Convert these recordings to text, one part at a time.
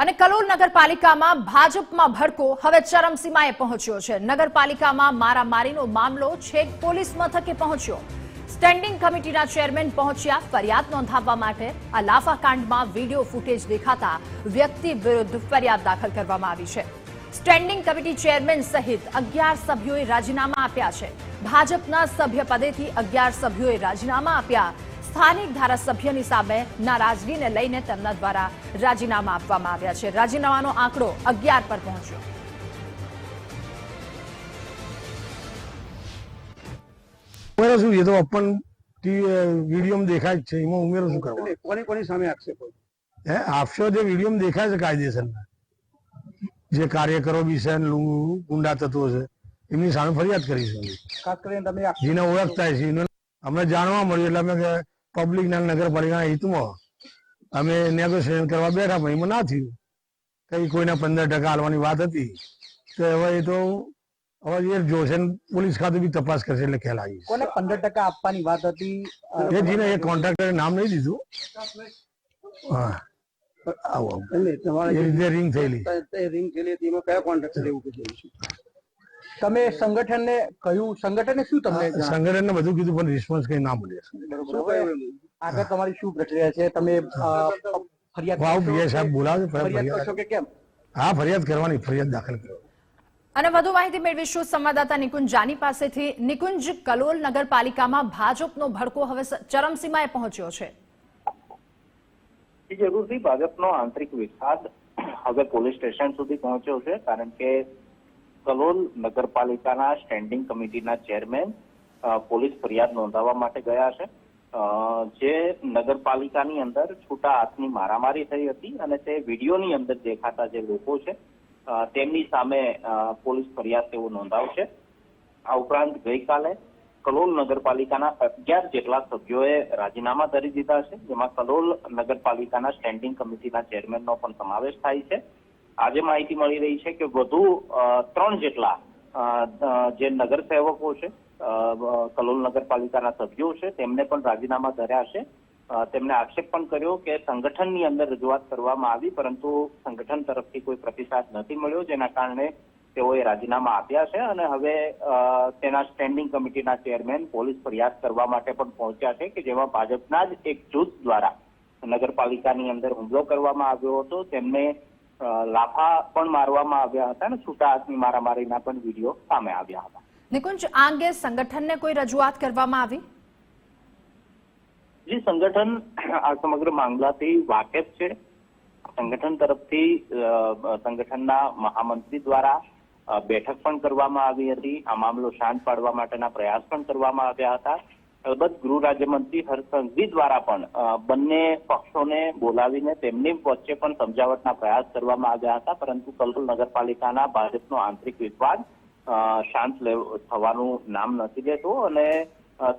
અને કલોલ નગરપાલિકામાં ભાજપમાં ભડકો હવે ચરમસીમાએ પહોંચ્યો છે। નગરપાલિકામાં મારામારીનો મામલો છેક પોલીસ મથકે પહોંચ્યો। સ્ટેન્ડિંગ કમિટીના ચેરમેન પહોંચ્યા ફરિયાદ નોંધાવવા માટે। આ લાફાકાંડમાં વિડીયો ફૂટેજ દેખાતા વ્યક્તિ વિરુદ્ધ ફરિયાદ દાખલ કરવામાં આવી છે। સ્ટેન્ડિંગ કમિટી ચેરમેન સહિત 11 સભ્યોએ રાજીનામા આપ્યા છે। ભાજપના સભ્યપદેથી 11 સભ્યોએ રાજીનામા આપ્યા। સ્થાનિક ધારાસભ્યની સામે નારાજગીને લઈને તેમના દ્વારા રાજીનામા આપવામાં આવ્યા છે। રાજીનામાનો આંકડો 11 પર પહોંચ્યો। ઉમેરો શું, એ તો ઓપન વિડીયોમાં દેખાય જ છે, એમાં ઉમેરો શું કરવા? કોની સામે આક્ષેપો? આક્ષેપ જે વિડીયોમાં દેખાય છે કાયદેસરના, જે કાર્યકરો વિશે ગુંડા તત્વો છે એમની સામે ફરિયાદ કરીશું। ખાસ કરીને તમે જેને ઓળખતા છે અમને જાણવા મળ્યું એટલે અમે પબ્લિકના નગરપાલિકાના હિતમાં અમે નેગોશિએશન કરવા બેઠા, પણ એમાં ના થયું। કઈ કોઈને 15% હાલવાની વાત હતી, તો હવે એ તો હવે એ જોશે, પોલીસ ખાતું બી તપાસ કરશે એટલે ખ્યાલ આવી। કોને 15% આપવાની વાત હતી? એ જેને એ કોન્ટ્રાક્ટરે નામ નહીં દીધું, હા આવું એ રીતે રિંગ થયેલી એમાં કયા કોન્ટ્રાક્ટર એવું કીધું છે? તમે સંગઠનને કહ્યું, સંગઠને શું તમને સંગઠનને બધું કીધું પણ રિસ્પોન્સ કઈ ના મળ્યો। આગળ તમારી શું પ્રક્રિયા છે? તમે ફરિયાદ પીએ સાહેબ બોલાવે ફરિયાદ કરશો કે કેમ? હા, ફરિયાદ કરવાની, ફરિયાદ દાખલ કરવાની। અને વધુ માહિતી મેળવીશું સંવાદદાતા નિકુંજ જાની પાસેથી। નિકુંજ, કલોલ નગરપાલિકામાં ભાજપનો ભડકો હવે ચરમસીમાએ પહોંચ્યો છે। જરૂરથી ભાજપનો આંતરિક વિવાદ હવે પોલીસ સ્ટેશન સુધી પહોંચ્યો છે, કારણ કે કલોલ નગરપાલિકાના સ્ટેન્ડિંગ કમિટીના ચેરમેન પોલીસ ફરિયાદ નોંધાવવા માટે ગયા છે। જે નગરપાલિકાની અંદર છૂટા હાથની મારામારી થઈ હતી અને તે વિડીયોની અંદર દેખાતા જે લોકો છે તેમની સામે પોલીસ ફરિયાદ તેઓ નોંધાવશે। આ ઉપરાંત ગઈકાલે કલોલ નગરપાલિકાના 11 જેટલા સભ્યોએ રાજીનામા ધરી દીધા છે, જેમાં કલોલ નગરપાલિકાના સ્ટેન્ડિંગ કમિટીના ચેરમેનનો પણ સમાવેશ થાય છે। આજે માહિતી મળી રહી છે કે વધુ 3 જેટલા જે નગરસેવકો છે, કલોલ નગરપાલિકાના સભ્યો છે, તેમને પણ રાજીનામા ધર્યા છે। તેમણે આક્ષેપ પણ કર્યો કે સંગઠનની અંદર રજૂઆત કરવામાં આવી, પરંતુ સંગઠન તરફથી કોઈ પ્રતિસાદ નથી મળ્યો, જેના કારણે તેઓએ રાજીનામા આપ્યા છે અને હવે તેના સ્ટેન્ડિંગ કમિટીના ચેરમેન પોલીસ ફરિયાદ કરવા માટે પણ પહોંચ્યા છે, કે જેમાં ભાજપના જ એક જૂથ દ્વારા નગરપાલિકાની અંદર હુમલો કરવામાં આવ્યો હતો। તેમને લાફા પણ મારવામાં આવ્યા હતા અને છૂટા હાથની મારામારીના પણ વિડીયો સામે આવ્યા હતા। નિકુંજ, આ અંગે સંગઠનને કોઈ રજૂઆત કરવામાં આવી? જી, સંગઠન આ સમગ્ર મામલાથી વાકેફ છે। સંગઠન તરફથી સંગઠનના મહામંત્રી દ્વારા બેઠક પણ કરવામાં આવી હતી। આ મામલો શાંત પાડવા માટેના પ્રયાસ પણ કરવામાં આવ્યા હતા। અલબત્ત ગૃહ રાજ્યમંત્રી હર્ષ સંઘવી દ્વારા પણ બંને પક્ષોને બોલાવીને તેમની વચ્ચે પણ સમજાવટના પ્રયાસ કરવામાં આવ્યા હતા, પરંતુ કલોલ નગરપાલિકાના ભાજપનો આંતરિક વિવાદ શાંત થવાનું નામ નથી લેતો અને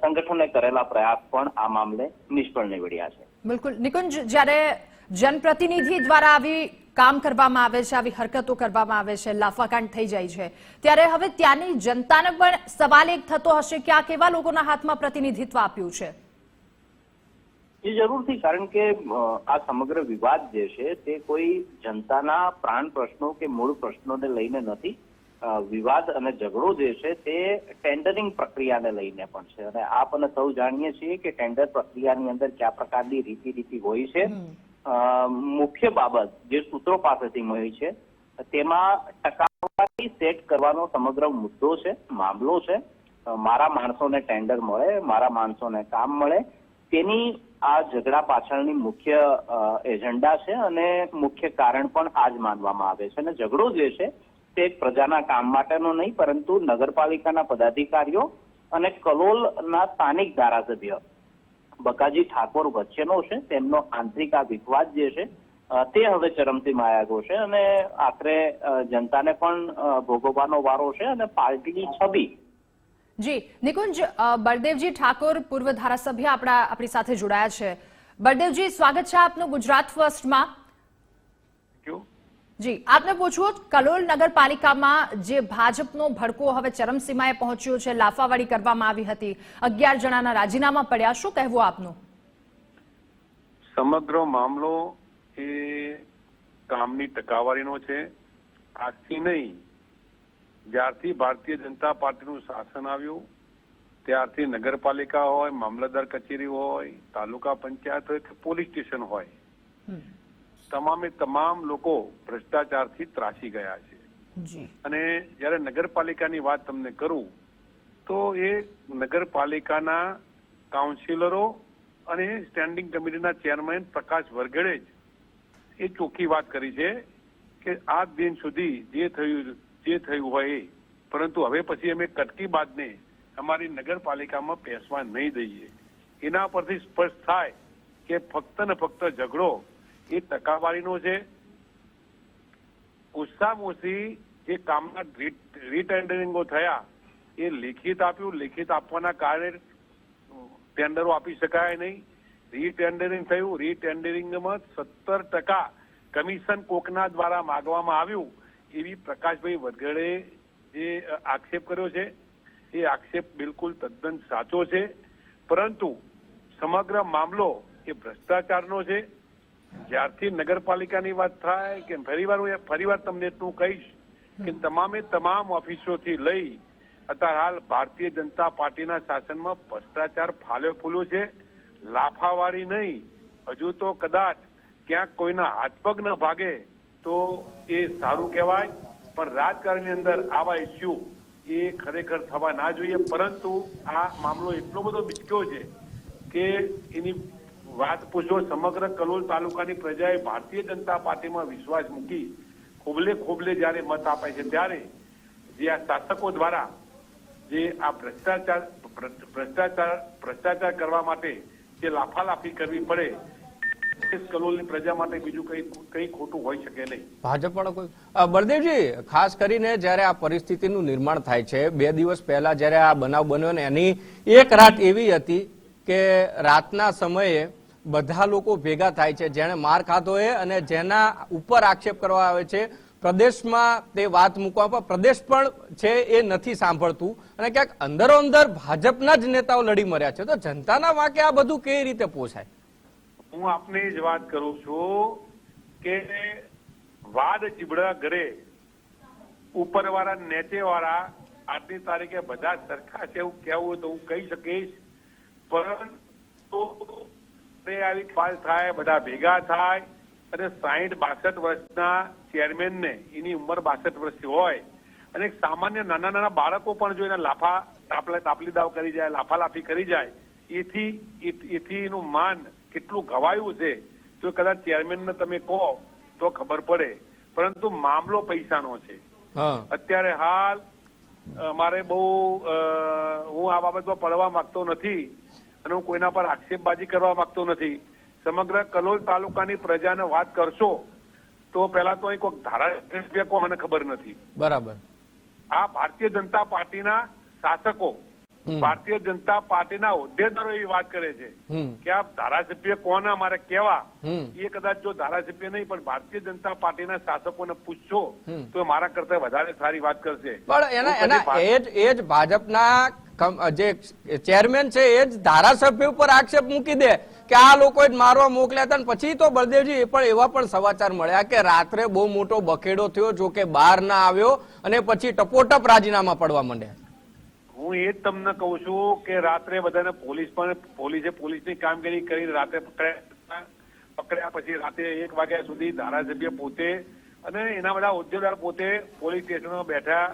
સંગઠને કરેલા પ્રયાસ પણ આ મામલે નિષ્ફળ નીવડ્યા છે। બિલકુલ નિકુંજ, જ્યારે જનપ્રતિનિધિ દ્વારા આવી કામ કરવામાં આવે છે, આવી હરકતો કરવામાં આવે છે, લાફાકાંડ થઈ જાય છે, ત્યારે હવે ત્યાંની જનતાને પણ સવાલ એક થતો હશે કે આ કેવા લોકોના હાથમાં પ્રતિનિધિત્વ આપ્યું છે? એ જરૂરથી, કારણ કે આ સમગ્ર વિવાદ જે છે તે કોઈ જનતાના પ્રાણ પ્રશ્નો કે મૂળ પ્રશ્નોને લઈને નથી। વિવાદ અને ઝઘડો જે છે તે ટેન્ડરિંગ પ્રક્રિયાને લઈને પણ છે અને આપ અને સૌ જાણીએ છીએ કે ટેન્ડર પ્રક્રિયાની અંદર કયા પ્રકારની રીતિ હોય છે। મુખ્ય બાબત જે સૂત્રો પાસેથી મળી છે તેમાં ટકાવારી સેટ કરવાનો સમગ્ર મુદ્દો છે, મામલો છે। મારા માણસોને ટેન્ડર મળે, મારા માણસોને કામ મળે, તેની આ ઝઘડા પાછળની મુખ્ય એજન્ડા છે અને મુખ્ય કારણ પણ આ જ માનવામાં આવે છે। અને ઝઘડો જે છે તે પ્રજાના કામ માટેનો નહીં, પરંતુ નગરપાલિકાના પદાધિકારીઓ અને કલોલના સ્થાનિક ધારાસભ્ય બકાજી ઠાકોર વચ્ચેનો છે। તેમનો આંતરિક આ વિવાદ જે છે તે હવે ચરમસીમાએ આવ્યો છે અને આખરે જનતાને પણ ભોગવવાનો વારો છે અને પાર્ટીની છબી। જી નિકુંજ, બળદેવજી ઠાકોર પૂર્વ ધારાસભ્ય આપણી સાથે જોડાયા છે। બળદેવજી, સ્વાગત છે આપનું ગુજરાત ફર્સ્ટમાં। જી, આપને પૂછવું, કલોલ નગરપાલિકામાં જે ભાજપનો ભડકો હવે ચરમસીમાએ પહોંચ્યો છે, લાફાવાળી કરવામાં આવી હતી, 11 જણાના રાજીનામા પડ્યા, શું કહેવું આપનું? સમગ્ર મામલો એ કામની ટકાવારીનો છે. આજથી નહીં, જ્યારથી ભારતીય જનતા પાર્ટીનું શાસન આવ્યું ત્યારથી નગરપાલિકા હોય, મામલતદાર કચેરી હોય, તાલુકા પંચાયત હોય કે પોલીસ સ્ટેશન હોય, તમામે તમામ લોકો ભ્રષ્ટાચારથી ત્રાસી ગયા છે. અને જયારે નગરપાલિકાની વાત તમને કરું તો એ નગરપાલિકાના કાઉન્સિલરો અને સ્ટેન્ડિંગ કમિટીના ચેરમેન પ્રકાશ વરઘડે જ એ ચોખ્ખી વાત કરી છે કે આજ દિન સુધી જે થયું હોય એ, પરંતુ હવે પછી અમે કટકી બાદને અમારી નગરપાલિકામાં પેસવા નહીં દઈએ. એના પરથી સ્પષ્ટ થાય કે ફક્ત ને ફક્ત ઝઘડો એ ટકાવારીનો છે. ઓછામાં ઓછી જે કામના રીટેન્ડરિંગો થયા એ લેખિત આપ્યું, લેખિત આપવાના કારણે ટેન્ડરો આપી શકાય નહીં. રીટેન્ડરિંગ થયું, રીટેન્ડરિંગમાં 17% કમિશન કોકના દ્વારા માગવામાં આવ્યું એવી પ્રકાશભાઈ વરઘડે જે આક્ષેપ કર્યો છે એ આક્ષેપ બિલકુલ તદ્દન સાચો છે. પરંતુ સમગ્ર મામલો એ ભ્રષ્ટાચારનો છે. જ્યારથી નગરપાલિકાની વાત થાય કે ફરીવાર તમને એટલું કહીશ કે તમામ ઓફિસોથી લઈ અત્યારે હાલ ભારતીય જનતા પાર્ટીના શાસનમાં ભ્રષ્ટાચાર ફાલ્યો ફૂલ્યો છે. લાફાવાળી નહીં, હજુ તો કદાચ ક્યાંક કોઈના હાથ પગ ન ભાગે તો એ સારું કહેવાય, પણ રાજકારણની અંદર આવા ઇસ્યુ એ ખરેખર થવા ના જોઈએ. પરંતુ આ મામલો એટલો બધો બીચક્યો છે કે એની વાત પૂછો. સમગ્ર કલોલ તાલુકાની પ્રજાએ ભારતીય જનતા પાર્ટીમાં વિશ્વાસ મૂકી ખોબલે જયારે મત આપે છે ત્યારે જે આ શાસકો દ્વારા જે આ ભ્રષ્ટાચાર કરવા માટે જે લાફાલાફી કરવી પડે, કલોલની પ્રજા માટે બીજું કઈ ખોટું હોઈ શકે નહીં. ભાજપ પણ કોઈ બળદેવજી, ખાસ કરીને જયારે આ પરિસ્થિતિનું નિર્માણ થાય છે, 2 દિવસ પહેલા જયારે આ બનાવ બન્યો ને એની એક રાત એવી હતી કે રાતના સમયે બધા લોકો ભેગા થાય છે જેને માર ખાધો હોય અને જેના ઉપર આક્ષેપ કરવા આવે છે. પ્રદેશમાં તે વાત મૂકવા પર પ્રદેશ પણ છે એ નથી સાંભળતું અને ક્યાંક અંદરો અંદર ભાજપના જ નેતાઓ લડી મર્યા છે. તો જનતાના વાંકે આ બધું કેવી રીતે પોસાય? હું આપને જ વાત કરું છું કે વાદ ચીબડા ઘરે ઉપરવાળા નેચેવાળા આજની તારીખે બધા સરખા છે એવું કહેવું તો હું કહી શકીશ, પરંતુ આવી પાલ થાય, બધા ભેગા થાય અને 60-62 વર્ષના ચેરમેનને એની ઉંમર 62 વર્ષની હોય અને એક સામાન્ય નાના બાળકો પણ જો એના તાપલી દાવ કરી જાય, લાફાલાફી કરી જાય, એથી એનું માન કેટલું ઘવાયું છે તો કદાચ ચેરમેનને તમે કહો તો ખબર પડે. પરંતુ મામલો પૈસાનો છે. અત્યારે હાલ મારે બહુ હું આ બાબતમાં પડવા માંગતો નથી અને હું કોઈના પર આક્ષેપબાજી કરવા માંગતો નથી. સમગ્ર કલોલ તાલુકાની પ્રજાને વાત કરશો તો પેલા તો અહીં કોઈ ધારાસભ્ય કો મને ખબર નથી. બરાબર. આ ભારતીય જનતા પાર્ટીના શાસકો, ભારતીય જનતા પાર્ટીના હોદ્દેદારો એવી વાત કરે છે કે આ ધારાસભ્ય કોને અમારે કેવા, એ કદાચ જો ધારાસભ્ય નહીં પણ ભારતીય જનતા પાર્ટીના શાસકોને પૂછશો તો મારા કરતા વધારે સારી વાત કરશે. પણ એના એ જ ભાજપના જે ચેરમેન છે એ જ ધારાસભ્ય ઉપર આક્ષેપ મૂકી દે કે આ લોકો જ મારવા મોકલ્યા હતા. પછી તો બળદેવજી એ પણ એવા પણ સમાચાર મળ્યા કે રાત્રે બહુ મોટો બખેડો થયો, જો કે બહાર ના આવ્યો અને પછી ટપોટપ રાજીનામા પડવા માંડ્યા. હું એ જ તમને કહું છું કે રાત્રે બધાને પોલીસે પોલીસની કામગીરી કરી રાતે પકડ્યા. પછી રાતે 1 વાગ્યા સુધી ધારાસભ્ય પોતે અને એના બધા હોદ્દેદાર પોતે પોલીસ સ્ટેશનમાં બેઠા,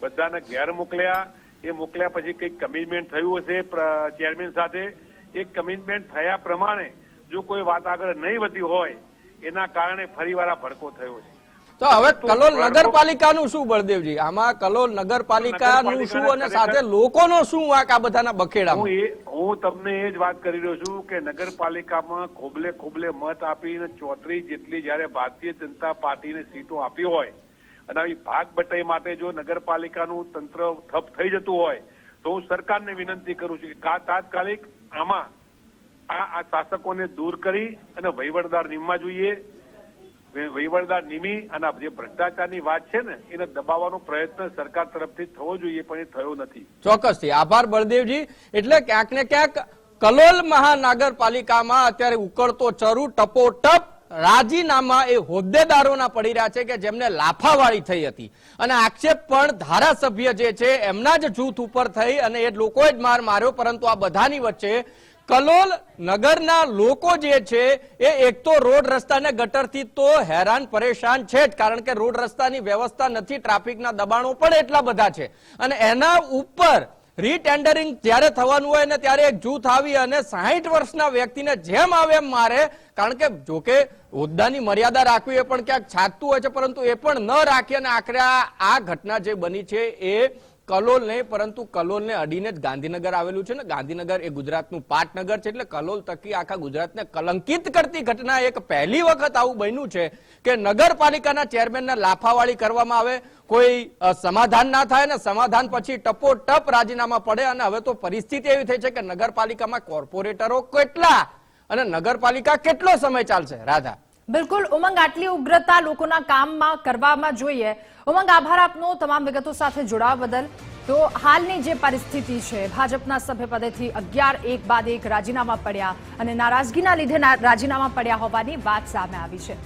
બધાને ઘેર મોકલ્યા. એ મોકલ્યા પછી કંઈક કમિટમેન્ટ થયું હશે ચેરમેન સાથે. એ કમિટમેન્ટ થયા પ્રમાણે જો કોઈ વાત આગળ નહીં વધી હોય એના કારણે ફરીવાર આ ભડકો થયો છે. તો હવે કલોલ નગરપાલિકાનું શું બળદેવજી? આમાં કલોલ નગરપાલિકાનું શું અને સાથે લોકોનો શું વાંક આ બધાના બખેડામાં? હું તમને એ જ વાત કરી રહ્યો છું કે નગરપાલિકામાં ખોબલે મત આપીને 34 જેટલી જયારે ભારતીય જનતા પાર્ટીને સીટો આપી હોય અને આવી ભાગ બટાઈ માટે જો નગરપાલિકાનું તંત્ર ઠપ થઈ જતું હોય તો હું સરકારને વિનંતી કરું છું કે તાત્કાલિક આમાં આ શાસકોને દૂર કરી અને વહીવટદાર નીમવા જોઈએ. વહીવટદાર નીમી અને જે ભ્રષ્ટાચારની વાત છે ને એને દબાવવાનો પ્રયત્ન સરકાર તરફથી થવો જોઈએ પણ એ થયો નથી. ચોક્કસથી આભાર બળદેવજી. એટલે ક્યાંક ને ક્યાંક કલોલ મહાનગરપાલિકામાં અત્યારે ઉકળતો ચરુ ટપોટપ રાજીનામા એ હોદ્દેદારોના પડી રહ્યા છે કે જેમને લાફાવાળી થઈ હતી અને આક્ષેપ પણ ધારાસભ્ય જે છે એમના જ જૂથ ઉપર થઈ અને એ લોકોએ જ માર માર્યો. પરંતુ આ બધાની વચ્ચે કલોલ નગરના લોકો જે છે એ એક તો રોડ રસ્તાને ગટરથી તો હેરાન પરેશાન છે જ, કારણ કે રોડ રસ્તાની વ્યવસ્થા નથી, ટ્રાફિકના દબાણો પણ એટલા બધા છે અને એના ઉપર રીટેન્ડરિંગ જ્યારે થવાનું હોય ને ત્યારે એક જૂથ આવી અને 60 વર્ષના વ્યક્તિને જેમ આવે એમ મારે. કારણ કે જોકે હોદ્દાની મર્યાદા રાખવી એ પણ ક્યાંક છાતું હોય છે, પરંતુ એ પણ ન રાખી અને આખરે આ ઘટના જે બની છે એ કલોલ નહીં પરંતુ કલોલને અડીને જ ગાંધીનગર આવેલું છે ને ગાંધીનગર એ ગુજરાતનું પાટનગર છે, એટલે કલોલ તકી આખા ગુજરાતને કલંકિત કરતી ઘટના એક પહેલી વખત આવું બન્યું છે કે નગરપાલિકાના ચેરમેનને લાફાવાળી કરવામાં આવે, કોઈ સમાધાન ના થાય ને સમાધાન પછી ટપોટપ રાજીનામા પડે અને હવે તો પરિસ્થિતિ એવી થઈ છે કે નગરપાલિકામાં કોર્પોરેટરો કેટલા અને નગરપાલિકા કેટલો સમય ચાલશે. રાધા, બિલકુલ ઉમંગ, આટલી ઉગ્રતા લોકોના કામમાં કરવામાં જોઈએ. ઉમંગ, આભાર આપનો તમામ વિગતો સાથે જોડાવા બદલ. તો હાલની જે પરિસ્થિતિ છે, ભાજપના સભ્યપદેથી 11 એક બાદ એક રાજીનામા પડ્યા અને નારાજગીના લીધે રાજીનામા પડ્યા હોવાની વાત સામે આવી છે.